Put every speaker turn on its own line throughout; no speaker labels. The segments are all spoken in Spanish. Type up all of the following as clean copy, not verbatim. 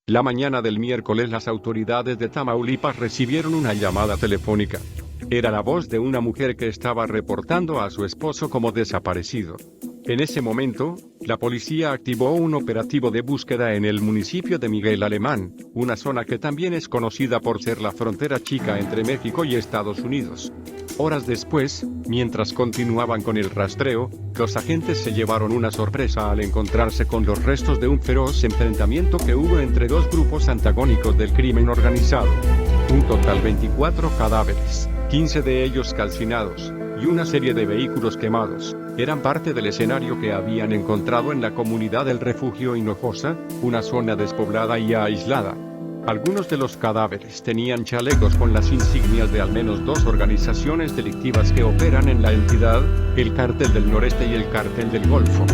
La mañana del miércoles las autoridades de Tamaulipas recibieron una llamada telefónica. Era la voz de una mujer que estaba reportando a su esposo como desaparecido. En ese momento, la policía activó un operativo de búsqueda en el municipio de Miguel Alemán, una zona que también es conocida por ser la frontera chica entre México y Estados Unidos. Horas después, mientras continuaban con el rastreo, los agentes se llevaron una sorpresa al encontrarse con los restos de un feroz enfrentamiento que hubo entre dos grupos antagónicos del crimen organizado. Un total 24 cadáveres, 15 de ellos calcinados, y una serie de vehículos quemados, eran parte del escenario que habían encontrado en la comunidad del Refugio Hinojosa, una zona despoblada y aislada. Algunos de los cadáveres tenían chalecos con las insignias de al menos dos organizaciones delictivas que operan en la entidad, el Cártel del Noreste y el Cártel del Golfo.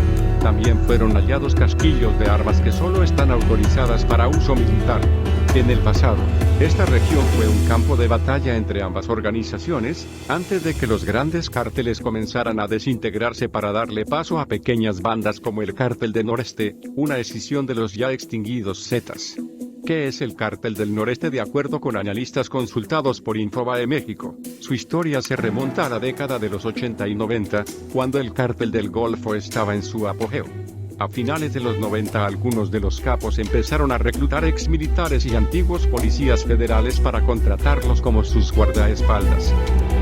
También fueron hallados casquillos de armas que solo están autorizadas para uso militar. En el pasado, esta región fue un campo de batalla entre ambas organizaciones, antes de que los grandes cárteles comenzaran a desintegrarse para darle paso a pequeñas bandas como el Cártel del Noreste, una escisión de los ya extinguidos Zetas. ¿Qué es el Cártel del Noreste? De acuerdo con analistas consultados por Infobae México, su historia se remonta a la década de los 80 y 90, cuando el Cártel del Golfo estaba en su apogeo. A finales de los 90 algunos de los capos empezaron a reclutar exmilitares y antiguos policías federales para contratarlos como sus guardaespaldas.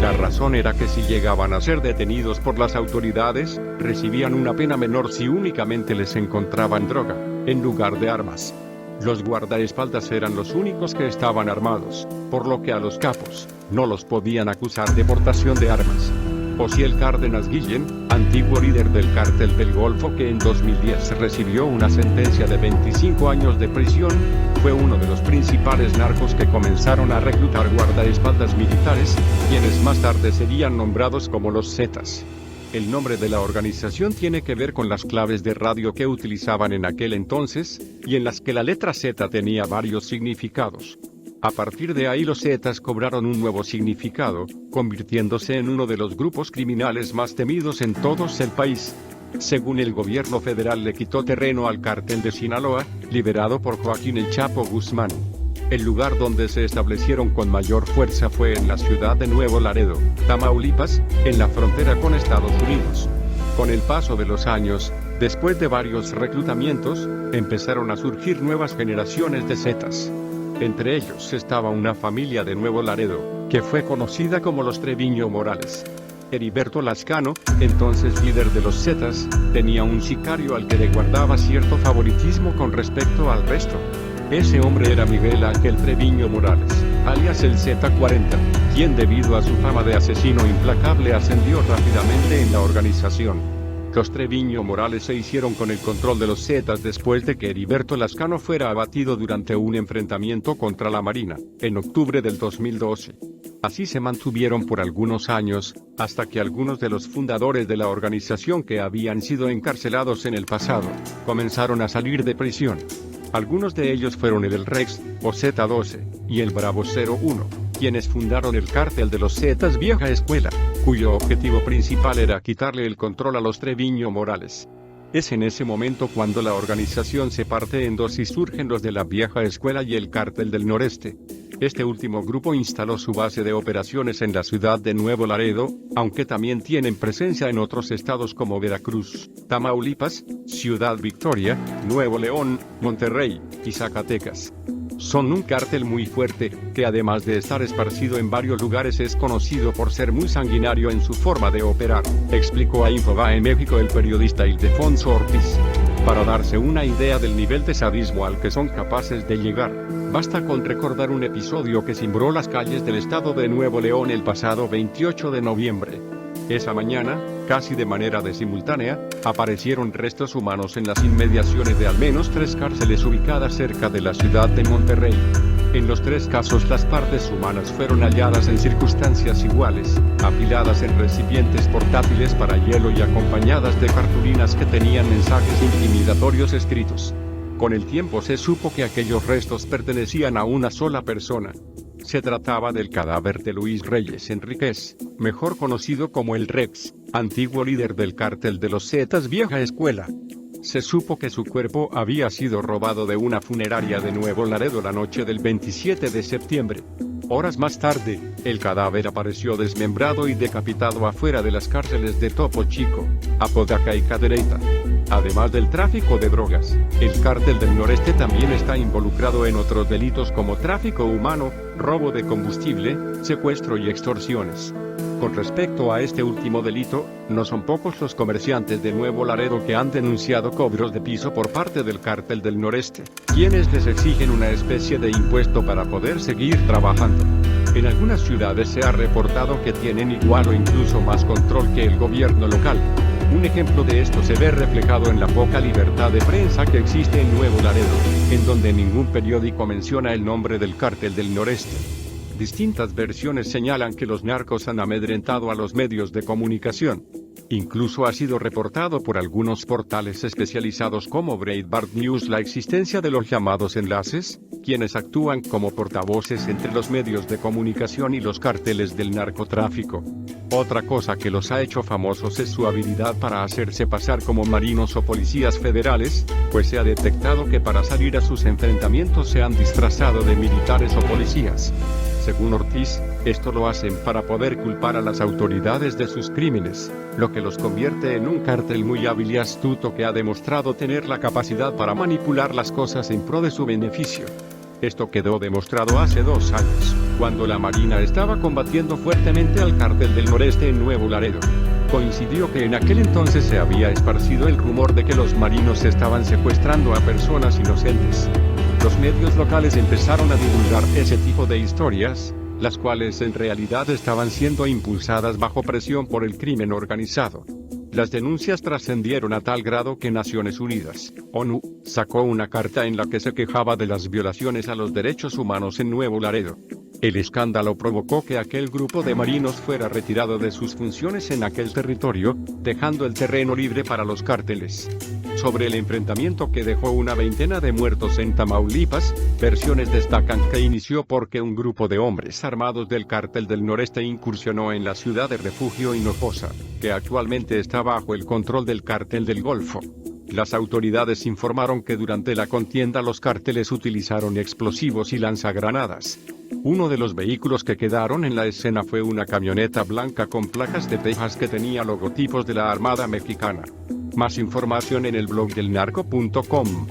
La razón era que si llegaban a ser detenidos por las autoridades, recibían una pena menor si únicamente les encontraban droga, en lugar de armas. Los guardaespaldas eran los únicos que estaban armados, por lo que a los capos no los podían acusar de portación de armas. Osiel Cárdenas Guillén, antiguo líder del Cártel del Golfo que en 2010 recibió una sentencia de 25 años de prisión, fue uno de los principales narcos que comenzaron a reclutar guardaespaldas militares, quienes más tarde serían nombrados como los Zetas. El nombre de la organización tiene que ver con las claves de radio que utilizaban en aquel entonces, y en las que la letra Z tenía varios significados. A partir de ahí los Zetas cobraron un nuevo significado, convirtiéndose en uno de los grupos criminales más temidos en todo el país. Según el gobierno federal le quitó terreno al Cártel de Sinaloa, liderado por Joaquín El Chapo Guzmán. El lugar donde se establecieron con mayor fuerza fue en la ciudad de Nuevo Laredo, Tamaulipas, en la frontera con Estados Unidos. Con el paso de los años, después de varios reclutamientos, empezaron a surgir nuevas generaciones de Zetas. Entre ellos estaba una familia de Nuevo Laredo, que fue conocida como los Treviño Morales. Heriberto Lascano, entonces líder de los Zetas, tenía un sicario al que le guardaba cierto favoritismo con respecto al resto. Ese hombre era Miguel Ángel Treviño Morales, alias el Z40, quien debido a su fama de asesino implacable ascendió rápidamente en la organización. Los Treviño Morales se hicieron con el control de los Zetas después de que Heriberto Lascano fuera abatido durante un enfrentamiento contra la Marina, en octubre del 2012. Así se mantuvieron por algunos años, hasta que algunos de los fundadores de la organización que habían sido encarcelados en el pasado, comenzaron a salir de prisión. Algunos de ellos fueron el Rex, o Z12, y el Bravo 01, quienes fundaron el Cártel de los Zetas Vieja Escuela, cuyo objetivo principal era quitarle el control a los Treviño Morales. Es en ese momento cuando la organización se parte en dos y surgen los de la Vieja Escuela y el Cártel del Noreste. Este último grupo instaló su base de operaciones en la ciudad de Nuevo Laredo, aunque también tienen presencia en otros estados como Veracruz, Tamaulipas, Ciudad Victoria, Nuevo León, Monterrey y Zacatecas. Son un cártel muy fuerte, que además de estar esparcido en varios lugares es conocido por ser muy sanguinario en su forma de operar, explicó a Infobae México el periodista Ildefonso Ortiz. Para darse una idea del nivel de sadismo al que son capaces de llegar, basta con recordar un episodio que cimbró las calles del estado de Nuevo León el pasado 28 de noviembre. Esa mañana, casi de manera simultánea, aparecieron restos humanos en las inmediaciones de al menos 3 cárceles ubicadas cerca de la ciudad de Monterrey. En los 3 casos las partes humanas fueron halladas en circunstancias iguales, apiladas en recipientes portátiles para hielo y acompañadas de cartulinas que tenían mensajes intimidatorios escritos. Con el tiempo se supo que aquellos restos pertenecían a una sola persona. Se trataba del cadáver de Luis Reyes Enríquez, mejor conocido como el Rex, antiguo líder del Cártel de los Zetas Vieja Escuela. Se supo que su cuerpo había sido robado de una funeraria de Nuevo Laredo la noche del 27 de septiembre. Horas más tarde, el cadáver apareció desmembrado y decapitado afuera de las cárceles de Topo Chico, Apodaca y Cadereyta. Además del tráfico de drogas, el Cártel del Noreste también está involucrado en otros delitos como tráfico humano, robo de combustible, secuestro y extorsiones. Con respecto a este último delito, no son pocos los comerciantes de Nuevo Laredo que han denunciado cobros de piso por parte del Cártel del Noreste, quienes les exigen una especie de impuesto para poder seguir trabajando. En algunas ciudades se ha reportado que tienen igual o incluso más control que el gobierno local. Un ejemplo de esto se ve reflejado en la poca libertad de prensa que existe en Nuevo Laredo, en donde ningún periódico menciona el nombre del Cártel del Noreste. Distintas versiones señalan que los narcos han amedrentado a los medios de comunicación. Incluso ha sido reportado por algunos portales especializados como Breitbart News la existencia de los llamados enlaces, quienes actúan como portavoces entre los medios de comunicación y los cárteles del narcotráfico. Otra cosa que los ha hecho famosos es su habilidad para hacerse pasar como marinos o policías federales, pues se ha detectado que para salir a sus enfrentamientos se han disfrazado de militares o policías. Según Ortiz, esto lo hacen para poder culpar a las autoridades de sus crímenes, lo que los convierte en un cártel muy hábil y astuto que ha demostrado tener la capacidad para manipular las cosas en pro de su beneficio. Esto quedó demostrado hace 2 años, cuando la Marina estaba combatiendo fuertemente al Cártel del Noreste en Nuevo Laredo. Coincidió que en aquel entonces se había esparcido el rumor de que los marinos estaban secuestrando a personas inocentes. Los medios locales empezaron a divulgar ese tipo de historias, las cuales en realidad estaban siendo impulsadas bajo presión por el crimen organizado. Las denuncias trascendieron a tal grado que Naciones Unidas, ONU, sacó una carta en la que se quejaba de las violaciones a los derechos humanos en Nuevo Laredo. El escándalo provocó que aquel grupo de marinos fuera retirado de sus funciones en aquel territorio, dejando el terreno libre para los cárteles. Sobre el enfrentamiento que dejó una veintena de muertos en Tamaulipas, versiones destacan que inició porque un grupo de hombres armados del Cártel del Noreste incursionó en la ciudad de refugio Hinojosa, que actualmente está bajo el control del Cártel del Golfo. Las autoridades informaron que durante la contienda los cárteles utilizaron explosivos y lanzagranadas. Uno de los vehículos que quedaron en la escena fue una camioneta blanca con placas de Texas que tenía logotipos de la Armada Mexicana. Más información en el blog del narco.com.